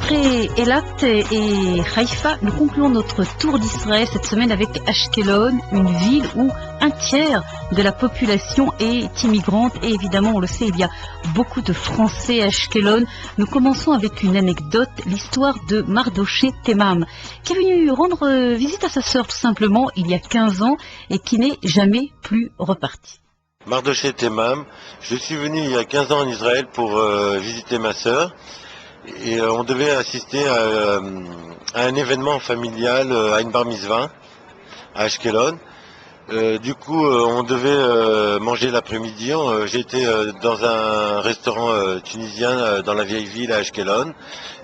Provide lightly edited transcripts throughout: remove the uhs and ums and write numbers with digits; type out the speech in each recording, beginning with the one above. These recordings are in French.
Après Eilat et Haïfa, nous concluons notre tour d'Israël cette semaine avec Ashkelon, une ville où un tiers de la population est immigrante. Et évidemment, on le sait, il y a beaucoup de Français à Ashkelon. Nous commençons avec une anecdote, l'histoire de Mardoché Temam, qui est venu rendre visite à sa sœur tout simplement il y a 15 ans et qui n'est jamais plus reparti. Mardoché Temam, je suis venu il y a 15 ans en Israël pour visiter ma sœur. Et on devait assister à un événement familial, à une bar mitzvah, à Ashkelon. Du coup, on devait manger l'après-midi. J'ai été dans un restaurant tunisien dans la vieille ville à Ashkelon.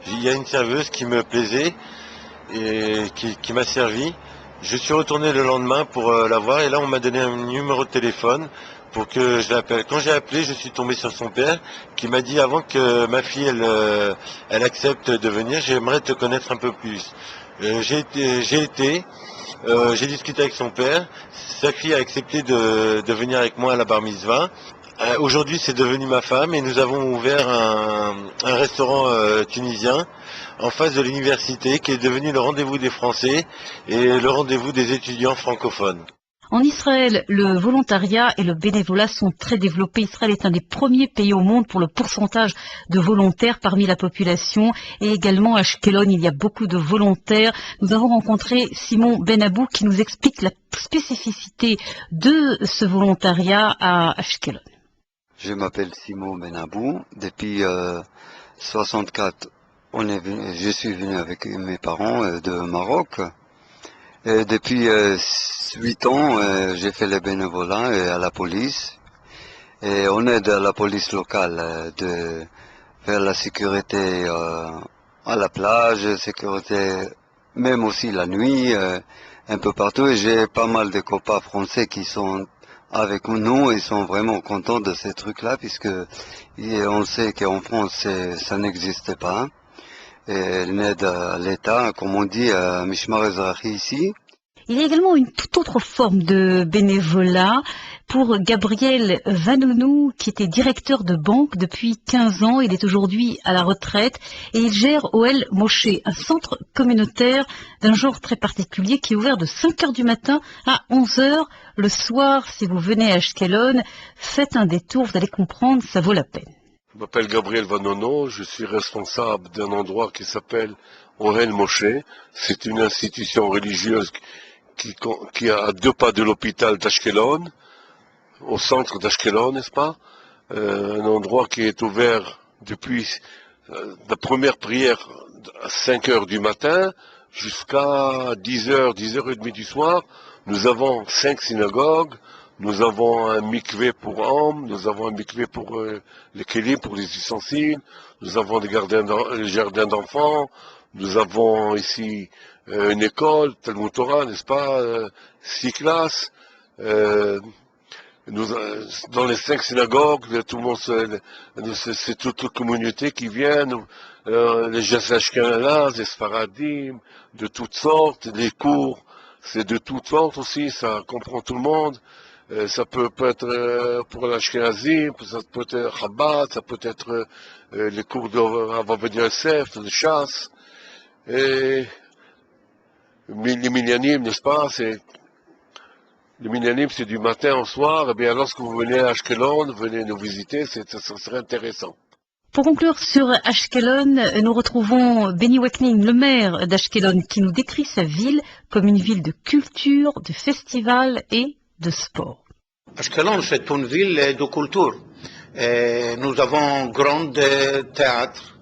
Il y a une serveuse qui me plaisait et qui m'a servi. Je suis retourné le lendemain pour la voir et là, on m'a donné un numéro de téléphone pour que je l'appelle. Quand j'ai appelé, je suis tombé sur son père qui m'a dit avant que ma fille elle accepte de venir, j'aimerais te connaître un peu plus. J'ai discuté avec son père, sa fille a accepté de venir avec moi à la bar mitzvah. Aujourd'hui, c'est devenu ma femme et nous avons ouvert un restaurant tunisien en face de l'université qui est devenu le rendez-vous des Français et le rendez-vous des étudiants francophones. En Israël, le volontariat et le bénévolat sont très développés. Israël est un des premiers pays au monde pour le pourcentage de volontaires parmi la population. Et également à Ashkelon, il y a beaucoup de volontaires. Nous avons rencontré Simon Benabou qui nous explique la spécificité de ce volontariat à Ashkelon. Je m'appelle Simon Benabou. Depuis 1964, je suis venu avec mes parents de Maroc. Et depuis 8 ans, j'ai fait le bénévolat à la police. Et on aide à la police locale de faire la sécurité à la plage, sécurité même aussi la nuit, un peu partout. Et j'ai pas mal de copains français qui sont avec nous et sont vraiment contents de ces trucs-là, puisque on sait qu'en France, ça n'existe pas. Et une aide à l'État, comme on dit, à Mishmar Ezrahi ici. Il y a également une toute autre forme de bénévolat pour Gabriel Vanounou, qui était directeur de banque depuis 15 ans. Il est aujourd'hui à la retraite et il gère Ohel Moshe, un centre communautaire d'un genre très particulier qui est ouvert de 5 heures du matin à 11 heures le soir. Si vous venez à Ashkelon, faites un détour, vous allez comprendre, ça vaut la peine. Je m'appelle Gabriel Vanono, je suis responsable d'un endroit qui s'appelle Ohel Moshe. C'est une institution religieuse qui est à 2 pas de l'hôpital d'Ashkelon, au centre d'Ashkelon, n'est-ce pas? Un endroit qui est ouvert depuis la première prière à 5 heures du matin jusqu'à 10 heures, 10h30 du soir. Nous avons 5 synagogues. Nous avons un mikvé pour hommes, nous avons un mikvé pour les kélim, pour les ustensiles, nous avons des jardins d'enfants, nous avons ici une école, Talmud Torah, n'est-ce pas, 6 classes. Dans les 5 synagogues, tout le monde, c'est toute la communauté qui vient, les Ashkenazes, les Sfaradim, de toutes sortes, les cours, c'est de toutes sortes aussi, ça comprend tout le monde. Ça peut être pour l'Ashkenazim, ça peut être Chabad, ça peut être les cours avant venir Sef, de chasse. Et les minyanim, n'est-ce pas? Les minyanim, c'est du matin au soir. Et bien, lorsque vous venez à Ashkelon, venez nous visiter, ça serait intéressant. Pour conclure sur Ashkelon, nous retrouvons Benny Wekning, le maire d'Ashkelon, qui nous décrit sa ville comme une ville de culture, de festival et de sport. Ashkelon, c'est une ville de culture. Nous avons un grand théâtre.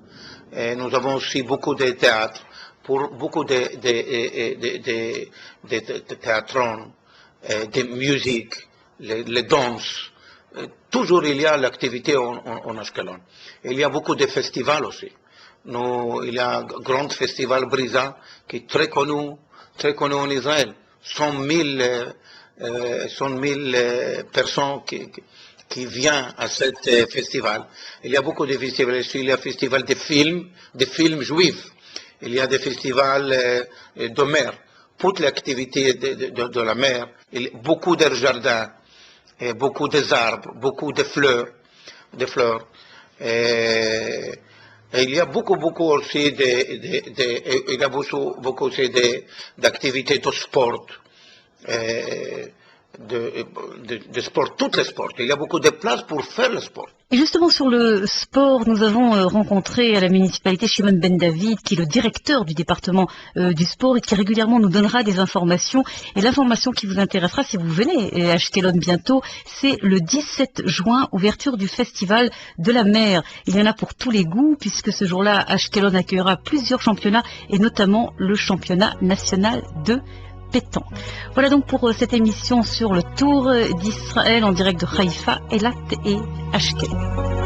Nous avons aussi beaucoup de théâtres pour beaucoup de théâtrons, de musique, les danses. Toujours il y a l'activité en Ashkelon. Il y a beaucoup de festivals aussi. Il y a un grand festival Brisa qui est très connu en Israël. 100 000 personnes qui viennent à ce festival. Il y a beaucoup de festivals ici. Il y a un festival de films juifs. Il y a des festivals de mer. Toute l'activité de la mer. Beaucoup de jardins, beaucoup d'arbres, beaucoup de fleurs. Et il y a beaucoup aussi il y a beaucoup aussi d'activités de sport, de sport, tous les sports. Il y a beaucoup de places pour faire le sport. Et justement sur le sport, nous avons rencontré à la municipalité Shimon Ben David, qui est le directeur du département du sport et qui régulièrement nous donnera des informations. Et l'information qui vous intéressera si vous venez à Ashkelon bientôt, c'est le 17 juin, ouverture du festival de la mer. Il y en a pour tous les goûts, puisque ce jour-là, Ashkelon accueillera plusieurs championnats et notamment le championnat national de pétanque. Voilà donc pour cette émission sur le Tour d'Israël en direct de Haïfa, Eilat et Ashkelon.